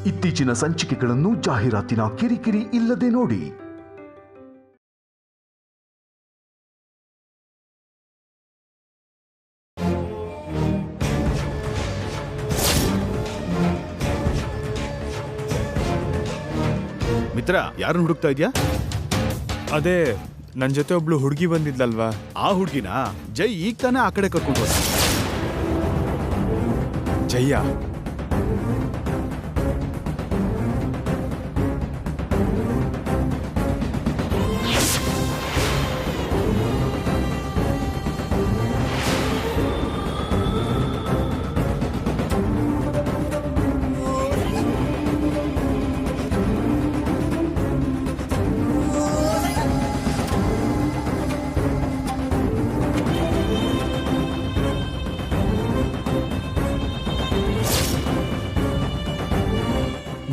ಇತ್ತೀಚಿನ ಸಂಚಿಕೆಗಳನ್ನು ಜಾಹೀರಾತಿನ ಕಿರಿಕಿರಿ ಇಲ್ಲದೆ ನೋಡಿ. ಮಿತ್ರ, ಯಾರನ್ನು ಹುಡುಕ್ತಾ ಇದ್ಯಾ? ಅದೇ ನನ್ನ ಜೊತೆ ಒಬ್ಳು ಹುಡುಗಿ ಬಂದಿದ್ಲಲ್ವಾ, ಆ ಹುಡುಗಿನ ಜೈ ಈಗ ತಾನೇ ಆ ಕಡೆ ಕರ್ಕೊಂಡು ಹೋದ. ಜಯ್ಯ?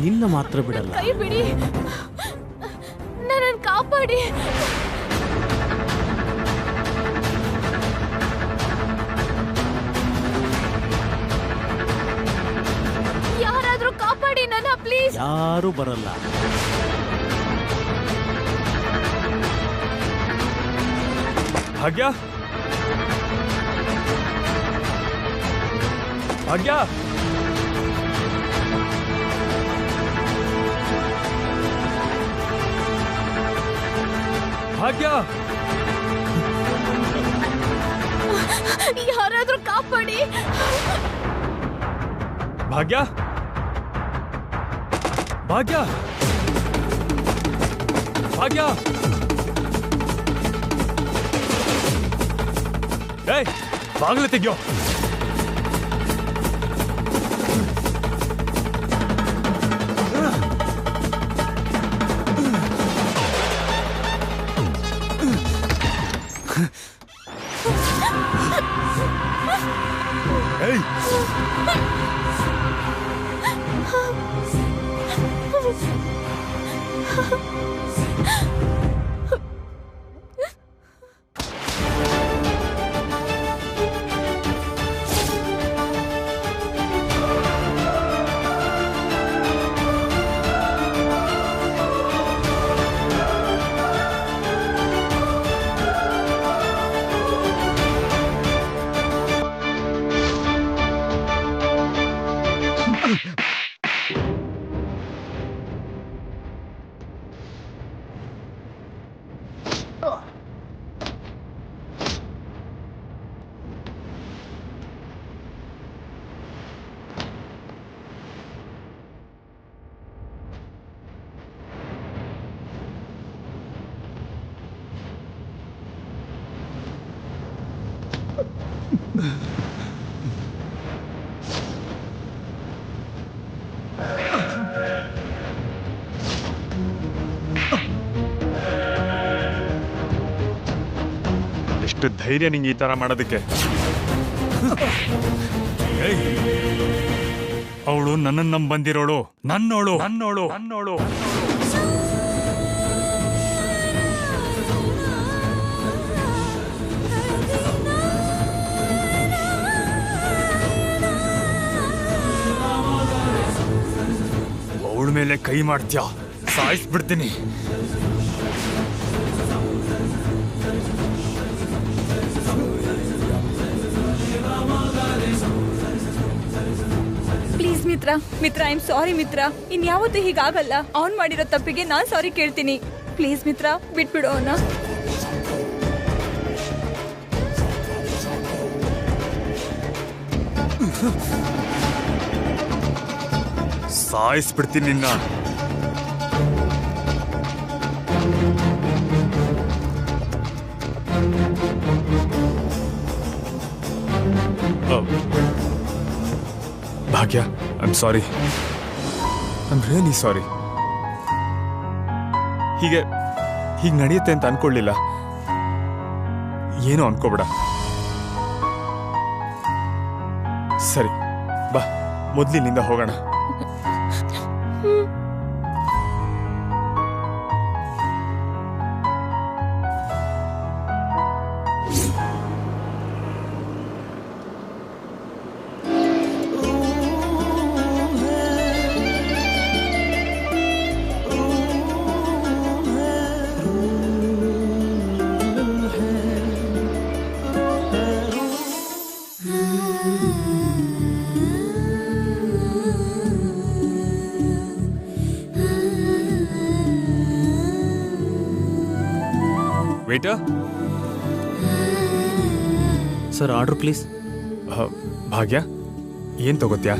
ನಿನ್ನ ಮಾತ್ರ ಬಿಡಲ್ಲ. ಕೈ ಬಿಡಿ, ನನ್ನನ್ನು ಕಾಪಾಡಿ. ಯಾರಾದ್ರೂ ಕಾಪಾಡಿ ನನ್ನ, ಪ್ಲೀಸ್. ಯಾರು ಬರಲ್ಲ. ಭಾಗ್ಯ, ಭಾಗ್ಯ, ಭಾಗ್ಯ, ಯಾರಾದ್ರೂ ಕಾಪಾಡಿ. ಭಾಗ್ಯ, ಭಾಗ್ಯ, ಭಾಗ್ಯ. ಏಯ್, ಬಾಗಿಲು ತೆಗಿಯೋ. ಏಯ್, ಎಷ್ಟು ಧೈರ್ಯ ನಿಂಗೆ ಈ ತರ ಮಾಡೋದಕ್ಕೆ? ಅವಳು ನನ್ನನ್ನು ನಂಬ ಬಂದಿರೋಳು, ನನ್ನೋಳು, ನನ್ನೋಳು, ನನ್ನೋಳು. ಅವಳ ಮೇಲೆ ಕೈ ಮಾಡ್ತೀಯ, ಸಾಯಿಸ್ಬಿಡ್ತೀನಿ. Please Mitra, Mitra, I am sorry Mitra. ಇನ್ಯಾವತ್ತೂ ಹೀಗಾಗಲ್ಲ. ಅವ್ನ್ ಮಾಡಿರೋ ತಪ್ಪಿಗೆ ನಾನ್ ಸಾರಿ ಕೇಳ್ತೀನಿ. ಪ್ಲೀಸ್ ಮಿತ್ರ, ಬಿಟ್ಬಿಡು ಅವನ. ಸಾಯಿಸ್ಬಿಡ್ತೀನಿ ನಿನ್ನ. ಭಾಗ್ಯ, I am sorry. I am really ಸಾರಿ. ಹೀಗೆ ನಡೆಯುತ್ತೆ ಅಂತ ಅನ್ಕೊಳ್ಳಿಲ್ಲ. ಏನೋ ಅನ್ಕೋಬೇಡ. ಸರಿ, ಬಾ, ಮೊದ್ಲಿನಿಂದ ಹೋಗೋಣ. Waiter. Sir order please. Bhagya, ಏನು ತಗೋತ್ಯಾ?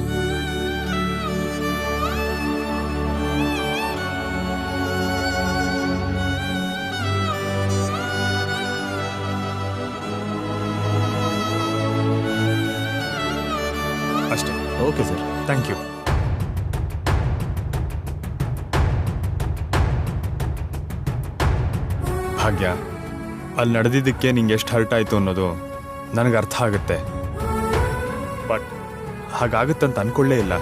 ಅಷ್ಟೇ. Okay sir. Thank you. Bhagya, ಅಲ್ಲಿ ನಡೆದಿದ್ದಕ್ಕೆ ನಿಂಗೆ ಎಷ್ಟು ಹರ್ಟ್ ಆಯಿತು ಅನ್ನೋದು ನನಗೆ ಅರ್ಥ ಆಗುತ್ತೆ. ಬಟ್ ಹಾಗಾಗುತ್ತಂತ ಅಂದ್ಕೊಳ್ಳೇ ಇಲ್ಲ.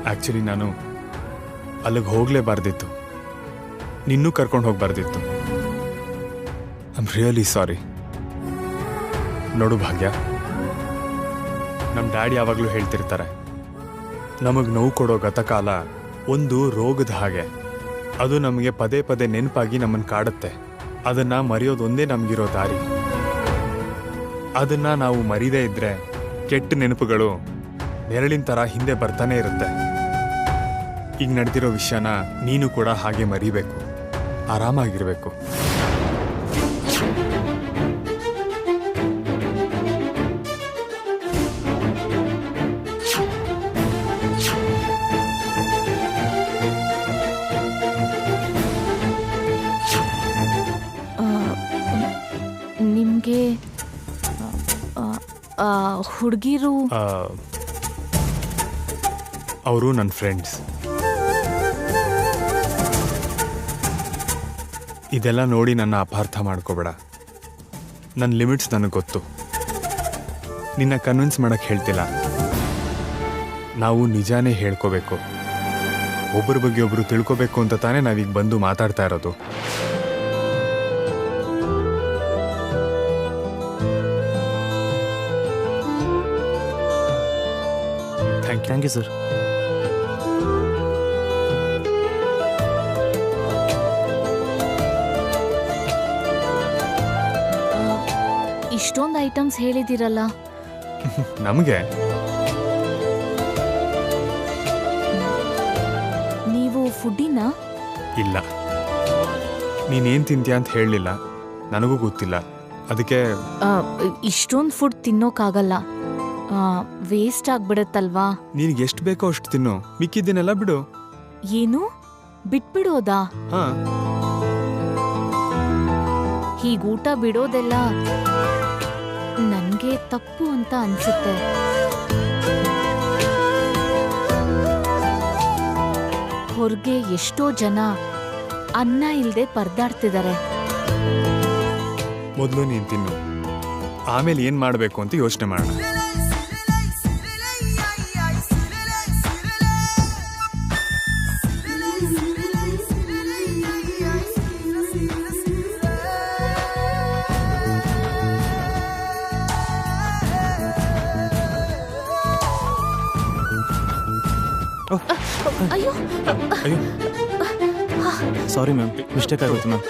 ಆ್ಯಕ್ಚುಲಿ ನಾನು ಅಲ್ಲಿಗೆ ಹೋಗಲೇಬಾರ್ದಿತ್ತು, ನಿನ್ನೂ ಕರ್ಕೊಂಡು ಹೋಗಬಾರ್ದಿತ್ತು. I am really sorry. ನೋಡು ಭಾಗ್ಯ, ನಮ್ಮ ಡ್ಯಾಡಿ ಯಾವಾಗಲೂ ಹೇಳ್ತಿರ್ತಾರೆ, ನಮಗೆ ನೋವು ಕೊಡೋ ಗತಕಾಲ ಒಂದು ರೋಗದ ಹಾಗೆ. ಅದು ನಮಗೆ ಪದೇ ಪದೇ ನೆನಪಾಗಿ ನಮ್ಮನ್ನು ಕಾಡುತ್ತೆ. ಅದನ್ನು ಮರೆಯೋದೊಂದೇ ನಮಗಿರೋ ದಾರಿ. ಅದನ್ನು ನಾವು ಮರೀದೇ ಇದ್ದರೆ ಕೆಟ್ಟ ನೆನಪುಗಳು ನೆರಳಿನ ಥರ ಹಿಂದೆ ಬರ್ತಾನೆ ಇರುತ್ತೆ. ಈಗ ನಡೆದಿರೋ ವಿಷಯನ ನೀನು ಕೂಡ ಹಾಗೆ ಮರಿಬೇಕು, ಆರಾಮಾಗಿರಬೇಕು. ನಿಮಗೆ ಹುಡುಗಿರು ಅವರು ನನ್ನ ಫ್ರೆಂಡ್ಸ್. ಇದೆಲ್ಲ ನೋಡಿ ನನ್ನ ಅಪಾರ್ಥ ಮಾಡ್ಕೋಬೇಡ. ನನ್ನ ಲಿಮಿಟ್ಸ್ ನನಗೆ ಗೊತ್ತು. ನಿನ್ನ ಕನ್ವಿನ್ಸ್ ಮಾಡೋಕ್ಕೆ ಹೇಳ್ತಿಲ್ಲ. ನಾವು ನಿಜಾನೇ ಹೇಳ್ಕೋಬೇಕು. ಒಬ್ಬರ ಬಗ್ಗೆ ಒಬ್ಬರು ತಿಳ್ಕೋಬೇಕು ಅಂತ ತಾನೇ ನಾವೀಗ ಬಂದು ಮಾತಾಡ್ತಾ ಇರೋದು. Thank you sir. ಇಷ್ಟೊಂದು ಐಟಮ್ಸ್ ಹೇಳಿದಿರಲ್ಲ. ನಮಗೆ ನೀವು ಫುಡ್ಡಿನ? ಇಲ್ಲ, ನೀನೇನು ತಿಂತೀಯ ಅಂತ ಹೇಳಲಿಲ್ಲ, ನನಗೂ ಗೊತ್ತಿಲ್ಲ. ಅದಕ್ಕೆ ಇಷ್ಟೊಂದು ಫುಡ್ ತಿನ್ನೋಕ್ಕಾಗಲ್ಲ, ವೇಸ್ಟ್ ಆಗ್ಬಿಡತ್ತಲ್ವಾ. ನಿನಗೆ ಎಷ್ಟು ಬೇಕೋ ಅಷ್ಟು ತಿನ್ನು, ಮಿಕ್ಕಿದ್ದನ್ನೆಲ್ಲ ಬಿಡು. ಏನು ಬಿಟ್ಬಿಡೋದಾ? ಹಾ, ಹೀಗ ಊಟ ಬಿಡೋದೆಲ್ಲ ನನ್ಗೆ ತಪ್ಪು ಅಂತ ಅನ್ಸುತ್ತೆ. ಹೊರಗೆ ಎಷ್ಟೋ ಜನ ಅನ್ನ ಇಲ್ದೆ ಪರದಾಡ್ತಿದ್ದಾರೆ. ಮೊದಲು ನೀನು ತಿನ್ನು, ಆಮೇಲೆ ಏನು ಮಾಡಬೇಕು ಅಂತ ಯೋಚನೆ ಮಾಡೋಣ. ಅಯ್ಯೋ ಅಯ್ಯೋ, ಸಾರಿ ಮ್ಯಾಮ್, ಮಿಸ್ಟೇಕ್ ಆಗುತ್ತೆ ಮ್ಯಾಮ್.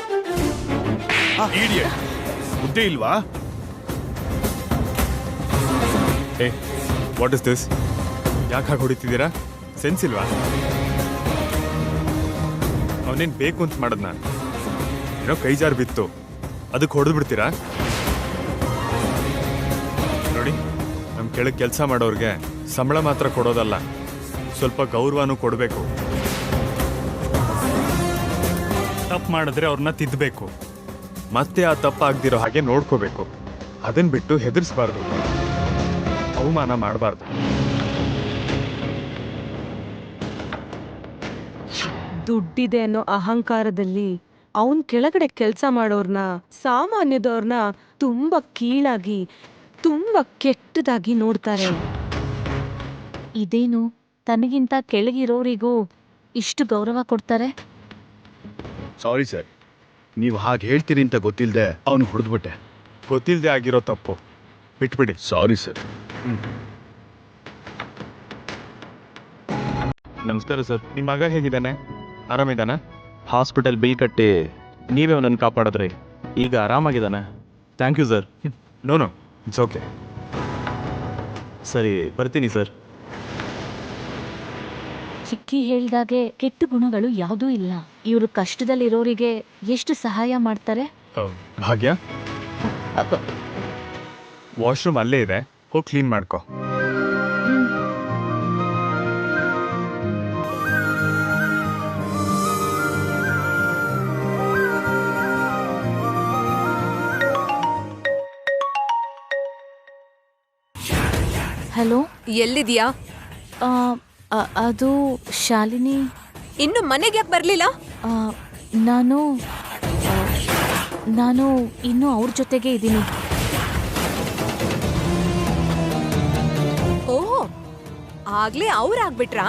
ಇಡಿಯಟ್, ಬುದ್ಧಿ ಇಲ್ವಾ? ಏ, ವಾಟ್ ಇಸ್ ದಿಸ್? ಯಾಕೆ ಹಾಗೆ ಹೊಡಿತಿದ್ದೀರಾ? ಸೆನ್ಸ್ ಇಲ್ವಾ? ಅವನೇನು ಬೇಕು ಅಂತ ಮಾಡೋದ್ನ? ಏನೋ ಕೈ ಜಾರು ಬಿತ್ತು, ಅದಕ್ಕೆ ಹೊಡೆದು ಬಿಡ್ತೀರಾ? ನೋಡಿ, ನಮ್ಮ ಕೆಳಗೆ ಕೆಲಸ ಮಾಡೋರಿಗೆ ಸಂಬಳ ಮಾತ್ರ ಕೊಡೋದಲ್ಲ, ಸ್ವಲ್ಪ ಗೌರವನೂ ಕೊಡಬೇಕು. ತಪ್ಪು ಮಾಡಿದ್ರೆ ಅವ್ರನ್ನ ತಿದ್ದಬೇಕು, ಮತ್ತೆ ಆ ತಪ್ಪು ಆಗದಿರೋ ಹಾಗೆ ನೋಡ್ಕೋಬೇಕು. ಅದನ್ನ ಬಿಟ್ಟು ಹೆದರ್ಸ್ಬಾರ್ದು, ಅವಮಾನ ಮಾಡಬಾರ್ದು. ದುಡ್ಡಿದೆ ಅನ್ನೋ ಅಹಂಕಾರದಲ್ಲಿ ಅವನ್ ಕೆಳಗಡೆ ಕೆಲಸ ಮಾಡೋರ್ನ, ಸಾಮಾನ್ಯದವ್ರನ್ನ ತುಂಬಾ ಕೀಳಾಗಿ, ತುಂಬಾ ಕೆಟ್ಟದಾಗಿ ನೋಡ್ತಾರೆ. ಇದೇನು ತನಗಿಂತ ಕೆಳಗಿರೋರಿಗೂ ಇಷ್ಟು ಗೌರವ ಕೊಡ್ತಾರೆ? ಸಾರಿ ಸರ್, ನೀವು ಹಾಗೆ ಹೇಳ್ತೀರಿ ಅಂತ ಗೊತ್ತಿಲ್ಲದೆ ಅವನು ಹೊಡೆದ್ಬಿಟ್ಟೆ. ಗೊತ್ತಿಲ್ಲದೆ ಆಗಿರೋ ತಪ್ಪು ಬಿಟ್ಬಿಡಿ. Sorry sir. ನಮಸ್ಕಾರ ಸರ್. ನಿಮ್ಮ ಮಗ ಹೇಗಿದ್ದಾನೆ? ಆರಾಮಿದ್ದಾನ? ಹಾಸ್ಪಿಟಲ್ ಬಿಲ್ ಕಟ್ಟಿ ನೀವೇ ಅವನನ್ನು ಕಾಪಾಡಿದ್ರಿ, ಈಗ ಆರಾಮಾಗಿದ್ದಾನೆ. Thank you sir. No it's okay. ಸರಿ, ಬರ್ತೀನಿ ಸರ್. ಚಿಕ್ಕಿ ಹೇಳ್ದಾಗೆ ಕೆಟ್ಟ ಗುಣಗಳು ಯಾವುದೂ ಇಲ್ಲ. ಇವರು ಕಷ್ಟದಲ್ಲಿರೋರಿಗೆ ಎಷ್ಟು ಸಹಾಯ ಮಾಡ್ತಾರೆ. ಭಾಗ್ಯ, ವಾಶ್ರೂಮ್ ಅಲ್ಲೇ ಇದೆ, ಹೋಗಿ ಕ್ಲೀನ್ ಮಾಡ್ಕೊ. ಹಲೋ, ಎಲ್ಲಿದ್ಯಾ? ಅದು ಶಾಲಿನಿ. ಇನ್ನು ಮನೆಗೆ ಯಾಕೆ ಬರ್ಲಿಲ್ಲ? ನಾನು ನಾನು ಇನ್ನೂ ಅವ್ರ ಜೊತೆಗೆ ಇದ್ದೀನಿ. ಓಹೋ, ಆಗ್ಲೇ ಅವ್ರಾಗ್ಬಿಟ್ರಾ?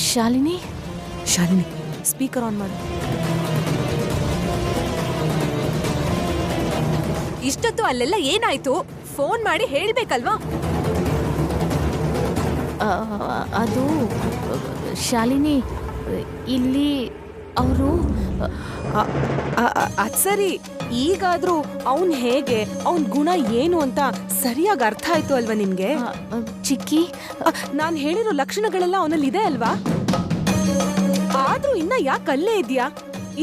ಶಾಲಿನಿ, ಶಾಲಿನಿ, ಸ್ಪೀಕರ್ ಆನ್ ಮಾಡು. ಇಷ್ಟೊತ್ತು ಅಲ್ಲೆಲ್ಲ ಏನಾಯ್ತು? ಫೋನ್ ಮಾಡಿ ಹೇಳ್ಬೇಕಲ್ವಾ? ಅದು ಶಾಲಿನಿ, ಇಲ್ಲಿ ಅವರು. ಅದ್ ಸರಿ, ಈಗಾದ್ರೂ ಅವನ್ ಹೇಗೆ, ಅವನ್ ಗುಣ ಏನು ಅಂತ ಸರಿಯಾಗಿ ಅರ್ಥ ಆಯ್ತು ಅಲ್ವಾ ನಿನ್ಗೆ? ಚಿಕ್ಕಿ, ನಾನ್ ಹೇಳಿರೋ ಲಕ್ಷಣಗಳೆಲ್ಲ ಅವನಲ್ಲಿ ಇದೆ ಅಲ್ವಾ? ಆದ್ರೂ ಇನ್ನ ಯಾಕೆ ಅಲ್ಲೇ ಇದ್ಯಾ?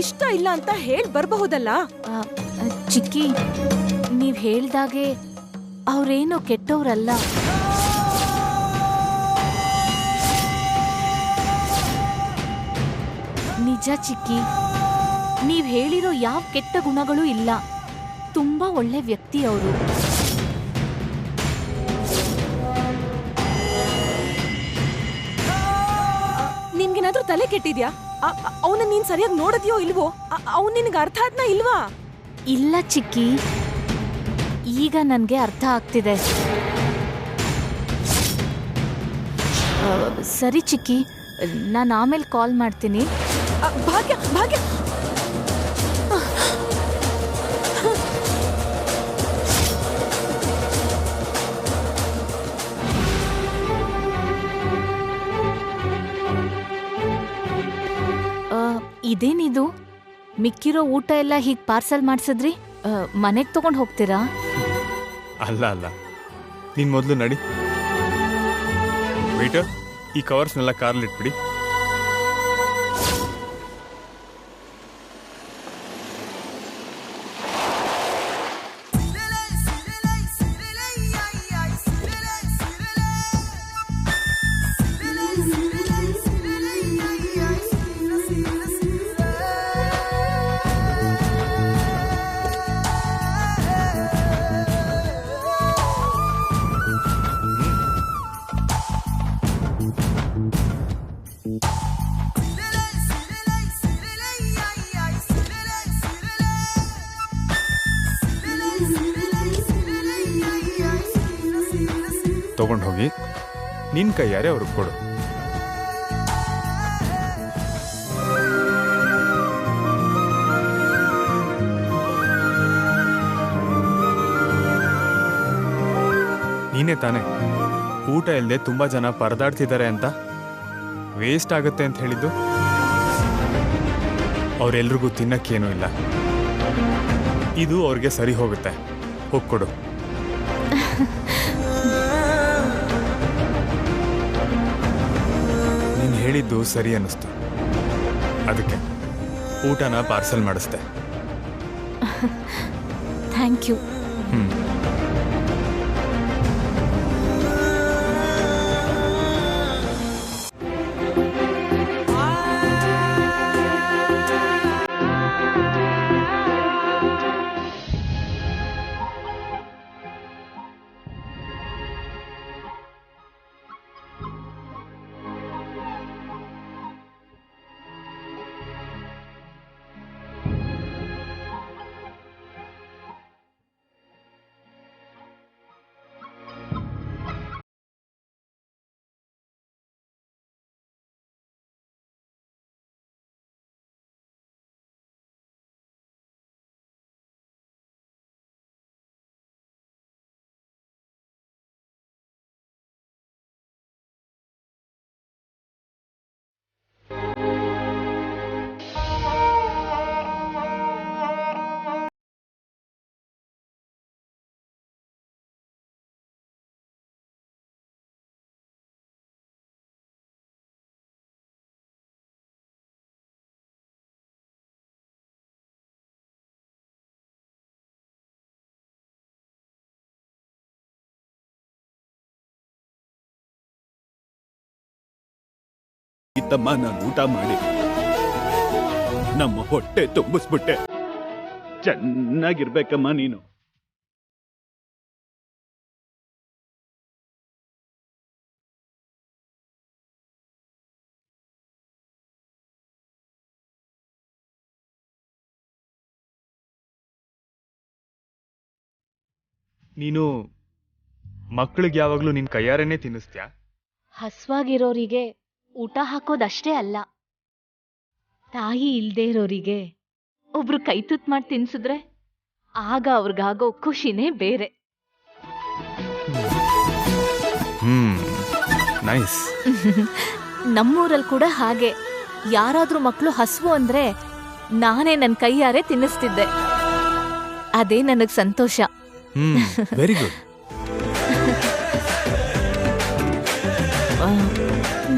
ಇಷ್ಟ ಇಲ್ಲ ಅಂತ ಹೇಳ್ ಬರ್ಬಹುದಲ್ಲ? ಚಿಕ್ಕಿ, ನೀವ್ ಹೇಳ್ದಾಗೆ ಅವ್ರೇನೋ ಕೆಟ್ಟವ್ರಲ್ಲ. ನಿಜ ಚಿಕ್ಕಿ, ನೀವ್ ಹೇಳಿರೋ ಯಾವ ಕೆಟ್ಟ ಗುಣಗಳೂ ಇಲ್ಲ. ತುಂಬಾ ಒಳ್ಳೆ ವ್ಯಕ್ತಿ ಅವರು. ನಿನ್ಗೇನಾದ್ರೂ ತಲೆ ಕೆಟ್ಟಿದ್ಯಾ? ಅವನ ನೀನ್ ಸರಿಯಾಗಿ ನೋಡಿದ್ಯೋ ಇಲ್ವೋ? ಅವ್ನ್ ನಿನ್ಗೆ ಅರ್ಥ ಆದ್ನಾ ಇಲ್ವಾ? ಇಲ್ಲ ಚಿಕ್ಕಿ, ಈಗ ನನ್ಗೆ ಅರ್ಥ ಆಗ್ತಿದೆ. ಸರಿ ಚಿಕ್ಕಿ, ನಾನು ಆಮೇಲೆ ಕಾಲ್ ಮಾಡ್ತೀನಿ. ಭಾಗ್ಯ, ಭಾಗ್ಯ, ಇದೇನಿದು? ಮಿಕ್ಕಿರೋ ಊಟ ಎಲ್ಲ ಹೀಗೆ ಪಾರ್ಸಲ್ ಮಾಡಿಸಿದ್ರಿ? ಮನೆಗೆ ತಗೊಂಡು ಹೋಗ್ತೀರಾ? ಅಲ್ಲ ಅಲ್ಲ, ನೀನು ಮೊದಲು ನಡಿ. ವೇಟರ್, ಈ ಕವರ್ಸ್ನೆಲ್ಲ ಕಾರ್ಲಿ ಇಟ್ಬಿಡಿ. ತಗೊಂಡು ಹೋಗಿ ನಿನ್ನ ಕೈಯಾರೆ ಅವ್ರಿಗೆ ಕೊಡು. ನೀನೇ ತಾನೆ ಊಟ ಇಲ್ಲದೆ ತುಂಬಾ ಜನ ಪರದಾಡ್ತಿದ್ದಾರೆ ಅಂತ, ವೇಸ್ಟ್ ಆಗುತ್ತೆ ಅಂತ ಹೇಳಿದ್ದು? ಅವರೆಲ್ರಿಗೂ ತಿನ್ನಕ್ಕೇನೂ ಇಲ್ಲ, ಇದು ಅವ್ರಿಗೆ ಸರಿ ಹೋಗುತ್ತೆ. ಹೋಗ್ಕೊಡು. ನೀನು ಹೇಳಿದ್ದು ಸರಿ ಅನ್ನಿಸ್ತು, ಅದಕ್ಕೆ ಊಟನ ಪಾರ್ಸಲ್ ಮಾಡಿಸ್ದೆ. Thank you. ಆಯ್ತಮ್ಮ, ನಾನು ಊಟ ಮಾಡಿ ನಮ್ಮ ಹೊಟ್ಟೆ ತುಂಬಿಸ್ಬಿಟ್ಟೆ. ಚೆನ್ನಾಗಿರ್ಬೇಕಮ್ಮ ನೀನು. ನೀನು ಮಕ್ಕಳಿಗೆ ಯಾವಾಗ್ಲೂ ನಿನ್ ಕೈಯಾರೇನೆ ತಿನ್ನಿಸ್ತ್ಯಾ? ಹಸ್ವಾಗಿರೋರಿಗೆ ಊಟ ಹಾಕೋದಷ್ಟೇ ಅಲ್ಲ, ತಾಯಿ ಇಲ್ದೇ ಇರೋರಿಗೆ ಒಬ್ರು ಕೈ ತುತ್ತು ಮಾಡಿ ತಿನ್ಸಿದ್ರೆ ಆಗ ಅವ್ರಿಗಾಗೋ ಖುಷಿನೇ ಬೇರೆ. ನೈಸ್. ನಮ್ಮೂರಲ್ಲಿ ಕೂಡ ಹಾಗೆ. ಯಾರಾದ್ರೂ ಮಕ್ಕಳು ಹಸ್ವು ಅಂದ್ರೆ ನಾನೇ ನನ್ನ ಕೈಯಾರೆ ತಿನ್ನಿಸ್ತಿದ್ದೆ. ಅದೇ ನನಗ್ ಸಂತೋಷ. Very good.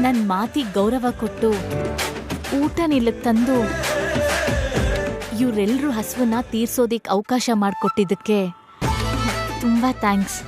ನನ್ ಮಾತಿಗೆ ಗೌರವ ಕೊಟ್ಟು ಊಟ ನಿಲ್ಲಕ್ ತಂದು ಇವರೆಲ್ಲರೂ ಹಸುವನ್ನ ತೀರ್ಸೋದಿಕ್ ಅವಕಾಶ ಮಾಡಿಕೊಟ್ಟಿದ್ದಕ್ಕೆ ತುಂಬಾ ಥ್ಯಾಂಕ್ಸ್.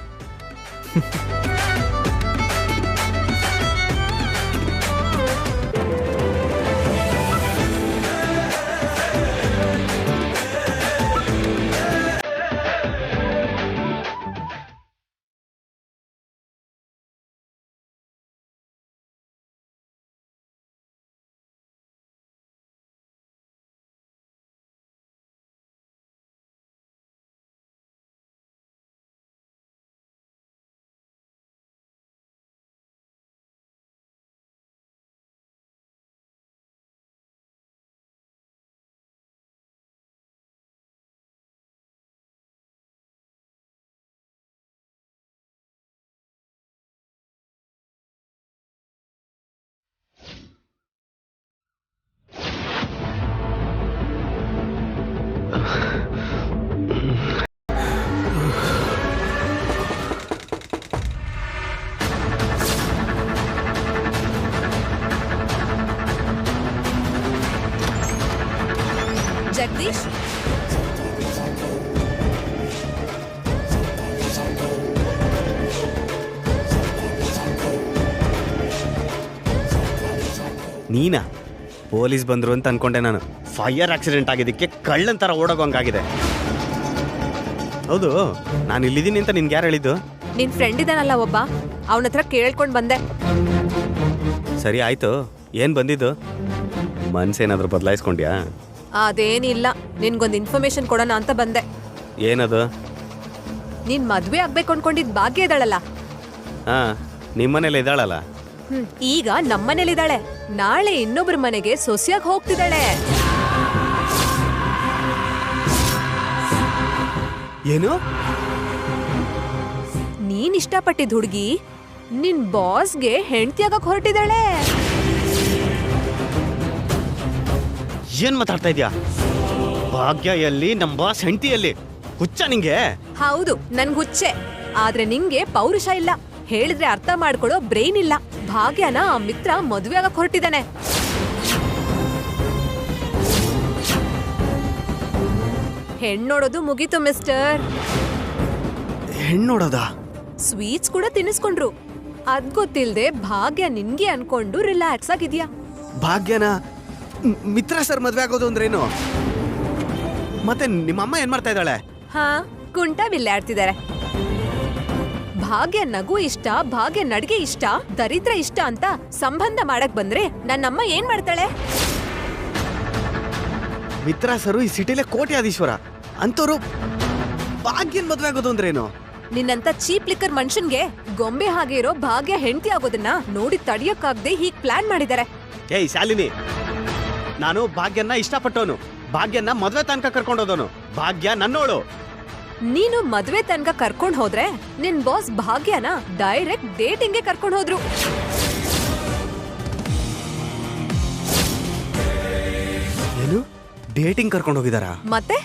ಜಗದೀಶ್, ನೀನಾ? ಪೊಲೀಸ್ ಬಂದ್ರು ಅಂತ ಅನ್ಕೊಂಡೆ ನಾನು. ಫೈರ್ ಆಕ್ಸಿಡೆಂಟ್ ಆಗಿದ್ದಕ್ಕೆ ಕಳ್ಳನ್ ಥರ ಓಡೋಗಂಗಾಗಿದೆ. ಹೌದು, ನಾನು ಇಲ್ಲಿದ್ದೀನಿ ಅಂತ ನಿನ್ಗೆ ಯಾರು ಹೇಳಿದ್ದು? ನಿನ್ ಫ್ರೆಂಡ್ ಇದಾನಲ್ಲ ಒಬ್ಬ, ಅವನ ಹತ್ರ ಕೇಳ್ಕೊಂಡ್ ಬಂದೆ. ಸರಿ ಆಯ್ತು, ಏನ್ ಬಂದಿದ್ದು? ಮನ್ಸೇನಾದ್ರೂ ಬದಲಾಯಿಸ್ಕೊಂಡ್ಯಾ? ಅದೇನಿಲ್ಲ, ನಿನ್ಗೊಂದು ಇನ್ಫಾರ್ಮೇಶನ್ ಕೊಡೋಣ ಅಂತ ಬಂದೆ. ಏನದು? ನೀನ್ ಮದ್ವೆ ಆಗ್ಬೇಕು ಅನ್ಕೊಂಡಿದ್ ಭಾಗ್ಯ ಇದ್ದಾಳಲ್ಲ, ಹಾ, ನಿಮ್ಮನೇಲಿ ಇದ್ದಾಳಲ್ಲ, ಈಗ ನಮ್ಮನೇಲಿದ್ದಾಳೆ. ನಾಳೆ ಇನ್ನೊಬ್ರ ಮನೆಗೆ ಸೊಸೆಯಾಗಿ ಹೋಗ್ತಿದ್ದಾಳೆ. ಏನು? ನೀನ್ ಇಷ್ಟಪಟ್ಟಿದ್ ಹುಡುಗಿ ನಿನ್ ಬಾಸ್ಗೆ ಹೆಂಡತಿಯಾಗಕ್ ಹೊರಟಿದ್ದಾಳೆ. ಏನ್ ಮಾತಾಡ್ತಾ ಇದ್ಯಾ? ಭಾಗ್ಯ ಎಲ್ಲಿ? ನಮ್ ಬಾಸ್ ಹೆಂಡತಿಯಲ್ಲಿ? ಹುಚ್ಚ ನಿಂಗೆ? ಹೌದು, ನನ್ಗ್ ಹುಚ್ಚೆ. ಆದ್ರೆ ನಿಂಗೆ ಪೌರುಷ ಇಲ್ಲ, ಹೇಳಿದ್ರೆ ಅರ್ಥ ಮಾಡ್ಕೊಳ್ಳೋ ಬ್ರೈನ್ ಇಲ್ಲ. ಭಾಗ್ಯನ ಆ ಮಿತ್ರ ಮದುವೆ ಆಗಕ್ ಹೊರಟಿದ್ದಾನೆ. ಹೆಣ್ಣೋಡೋದು ಮುಗೀತು ಮಿಸ್ಟರ್. ಹೆಣ್ಣೋಡೋದ? ಸ್ವೀಟ್ಸ್ ಕೂಡ ತಿನ್ನಿಸ್ಕೊಂಡ್ರು. ಅದ್ ಗೊತ್ತಿಲ್ದೆ ಭಾಗ್ಯ ನಿನ್ಗೆ ಅನ್ಕೊಂಡು ರಿಲ್ಯಾಕ್ಸ್ ಆಗಿದ್ಯಾ. ಭಾಗ್ಯನ ಮಿತ್ರ ಸರ್ ಮದ್ವೆ ಆಗೋದು ಅಂದ್ರೇನು? ಮತ್ತೆ ನಿಮ್ಮಮ್ಮ ಏನ್ ಮಾಡ್ತಾ ಇದ್ದಾಳೆ? ಹಾ, ಕುಂಟ ಬಿಲ್ಲಾಡ್ತಿದ್ದಾರೆ. ಭಾಗ್ಯ ನಗು ಇಷ್ಟ, ಭಾಗ್ಯ ನಡ್ಗೆ ಇಷ್ಟ, ದರಿದ್ರ ಇಷ್ಟ ಅಂತ ಸಂಬಂಧ ಮಾಡಕ್ ಬಂದ್ರೆ ನನ್ನಮ್ಮ ಏನ್ ಮಾಡ್ತಾಳೆ? ಮಿತ್ರ ಸರು ಈ ಸಿಟಿಲೇ ಕೋಟ್ಯಾಧೀಶ್ವರ ಅಂತವ್ರು ಭಾಗ್ಯನ್ ಮದ್ವೆ ಆಗೋದು ಅಂದ್ರೇನು? ನಿನ್ನಂತ ಚೀಪ್ ಲಿಕ್ಕರ್ ಮನುಷ್ಯನ್ಗೆ ಗೊಂಬೆ ಹಾಗೆ ಇರೋ ಭಾಗ್ಯ ಹೆಂಡತಿ ಆಗೋದನ್ನ ನೋಡಿ ತಡಿಯಕ್ಕಾಗ್ದೆ ಹೀಗ್ ಪ್ಲಾನ್ ಮಾಡಿದ್ದಾರೆ. ಏಯ್ ಶಾಲಿನಿ, ನಾನು ಭಾಗ್ಯನ್ನ ಇಷ್ಟಪಟ್ಟವನು, ಭಾಗ್ಯನ್ನ ಮದ್ವೆ ತನಕ ಕರ್ಕೊಂಡೋದವನು. ಭಾಗ್ಯ ನನ್ನೋಳು. ನೀನು ಮದ್ವೆ ತನಕ ಕರ್ಕೊಂಡ್ ಹೋದ್ರೆ ನಿನ್ ಬಾಸ್ ಭಾಗ್ಯನ ಡೈರೆಕ್ಟ್ ಡೇಟಿಂಗ್ಗೆ ಕರ್ಕೊಂಡ್ ಹೋದ್ರು. ಏನು? ಡೇಟಿಂಗ್ ಕರ್ಕೊಂಡು ಹೋಗಿದಾರ? ಮತ್ತೆ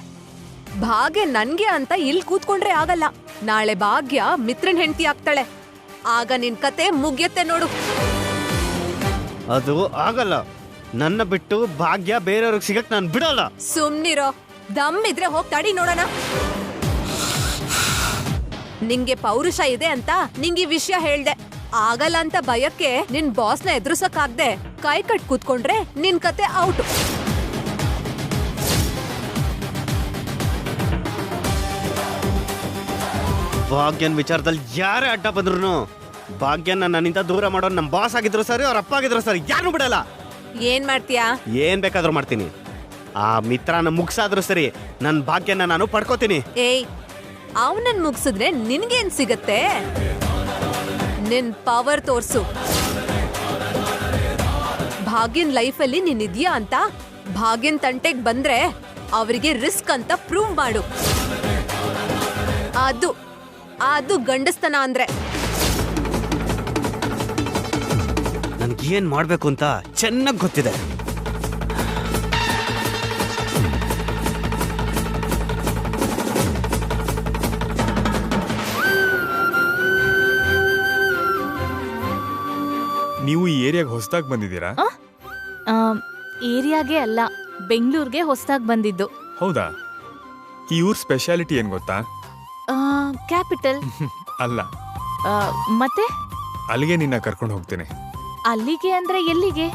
ಭಾಗ್ಯ ನನ್ಗೆ ಅಂತ ಇಲ್ಲಿ ಕೂತ್ಕೊಂಡ್ರೆ ಆಗಲ್ಲ. ನಾಳೆ ಭಾಗ್ಯ ಮಿತ್ರನ್ ಹೆಂಡತಿ ಆಗ್ತಾಳೆ. ಆಗ ನಿನ್ ಕತೆ ಮುಗಿಯತ್ತೆ ನೋಡು. ಅದು ಆಗಲ್ಲ. ನನ್ನ ಬಿಟ್ಟು ಭಾಗ್ಯ ಬೇರೆಯವ್ರಿಗೆ ಸಿಗಕ್ ನಾನು ಬಿಡಲ್ಲ. ಸುಮ್ನಿರೋ, ದಮ್ ಇದ್ರೆ ಹೋಗ್ ತಡಿ ನೋಡೋಣ. ನಿಂಗೆ ಪೌರುಷ ಇದೆ ಅಂತ ನಿಂಗೆ ವಿಷಯ ಹೇಳ್ದೆ, ಆಗಲ್ಲ ಅಂತ ಭಯಕ್ಕೆ ನಿನ್ ಬಾಸ್ನ ಎದುರಿಸಕ್ಕಾಗ್ದೆ ಕೈ ಕಟ್ ಕೂತ್ಕೊಂಡ್ರೆ ನಿನ್ ಕತೆ ಔಟ್. ಭಾಗ್ಯನ್ ವಿಚಾರದಲ್ಲಿ ಯಾರೇ ಅಡ್ಡ ಬಂದ್ರು ಭಾಗ್ಯನ ನನ್ನಿಂದ ದೂರ ಮಾಡೋ ನಮ್ಮ ಬಾಸ್ ಆಗಿದ್ರು ಸರಿ, ಅವ್ರ ಅಪ್ಪ ಆಗಿದ್ರು ಸರಿ, ಯಾರು ಬಿಡಲ್ಲ. ಏನ್ ಮಾಡ್ತೀಯಾ? ಏನ್ ಬೇಕಾದ್ರೂ ಮಾಡ್ತೀನಿ. ಆ ಮಿತ್ರನ ಮುಗ್ಸಾದ್ರು ಸರಿ, ನನ್ ಭಾಗ್ಯನ ನಾನು ಪಡ್ಕೋತೀನಿ. ಏಯ್, ಅವನನ್ ಮುಗ್ಸಿದ್ರೆ ನಿನ್ಗೇನ್ ಸಿಗತ್ತೆ? ನಿನ್ ಪವರ್ ತೋರ್ಸು. ಭಾಗ್ಯನ್ ಲೈಫಲ್ಲಿ ನೀನ್ ಇದ್ಯಾ ಅಂತ ಭಾಗ್ಯನ್ ತಂಟೆಗ್ ಬಂದ್ರೆ ಅವರಿಗೆ ರಿಸ್ಕ್ ಅಂತ ಪ್ರೂವ್ ಮಾಡು. ಅದು ಗಂಡಸ್ತನ ಅಂದ್ರೆ. ನನ್ಗೇನ್ ಮಾಡ್ಬೇಕು ಅಂತ ಚೆನ್ನಾಗ್ ಗೊತ್ತಿದೆ. ನೀವು ಈ ಏರಿಯಾಗೆ ಹೊಸದಾಗಿ ಬಂದಿದ್ದೀರಾ? ಏರಿಯಾಗೆ ಅಲ್ಲ, ಬೆಂಗಳೂರಿಗೆ ಹೊಸದಾಗಿ ಬಂದಿದ್ದು. ಹೌದಾ? ಈ ಊರ್ ಸ್ಪೆಷಾಲಿಟಿ ಏನ್ ಗೊತ್ತಾ? ಕ್ಯಾಪಿಟಲ್ ಅಲ್ಲ. ಮತ್ತೆ ಅಲ್ಲಿಗೆ ನಿನ್ನ ಕರ್ಕೊಂಡು ಹೋಗ್ತೀನಿ. ಅಲ್ಲಿಗೆ ಅಂದ್ರೆ ಎಲ್ಲಿಗೆ?